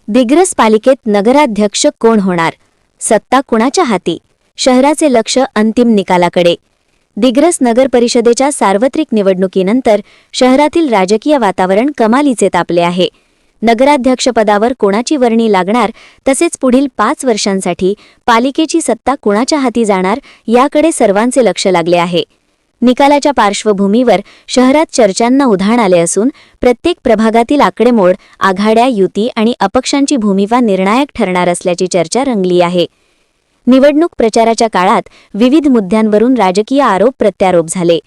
दिग्रस पालिकेत नगराध्यक्ष कोण होणार? सत्ता कुणाच्या हाती? शहराचे लक्ष अंतिम निकालाकडे. दिग्रस नगर परिषदेच्या सार्वत्रिक निवडणुकीनंतर शहरातील राजकीय वातावरण कमालीचे तापले आहे. नगराध्यक्षपदावर कोणाची वर्णी लागणार, तसेच पुढील 5 वर्षांसाठी पालिकेची सत्ता कुणाच्या हाती जाणार याकडे सर्वांचे लक्ष लागले आहे. निकालाच्या पार्श्वभूमीवर शहरात चर्चांना उधाण आले असून प्रत्येक प्रभागातील आकडेमोड, आघाड्या, युती आणि अपक्षांची भूमिका निर्णायक ठरणार असल्याची चर्चा रंगली आहे. निवडणूक प्रचाराच्या काळात विविध मुद्द्यांवरून राजकीय आरोप प्रत्यारोप झाले.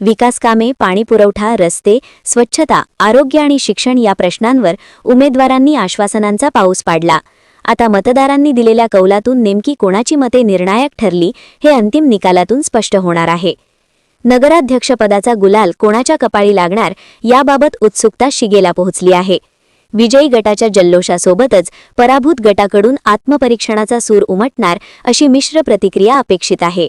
विकासकामे, पाणीपुरवठा, रस्ते, स्वच्छता, आरोग्य आणि शिक्षण या प्रश्नांवर उमेदवारांनी आश्वासनांचा पाऊस पाडला. आता मतदारांनी दिलेल्या कौलातून नेमकी कोणाची मते निर्णायक ठरली हे अंतिम निकालातून स्पष्ट होणार आहे. नगराध्यक्षपदाचा गुलाल कोणाच्या कपाळी लागणार याबाबत उत्सुकता शिगेला पोहोचली आहे. विजयी गटाच्या जल्लोषासोबतच पराभूत गटाकडून आत्मपरीक्षणाचा सूर उमटणार अशी मिश्र प्रतिक्रिया अपेक्षित आहे.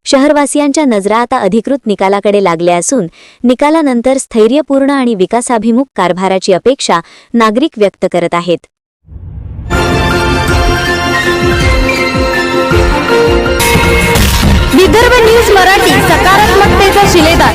शहरवासियांच्या नजरा आता अधिकृत निकालाकडे लागल्या असून निकालानंतर स्थैर्यपूर्ण आणि विकासाभिमुख कारभाराची अपेक्षा नागरिक व्यक्त करत आहेत. विदर्भ न्यूज मराठी, सकारात्मकतेचा शिलेदार.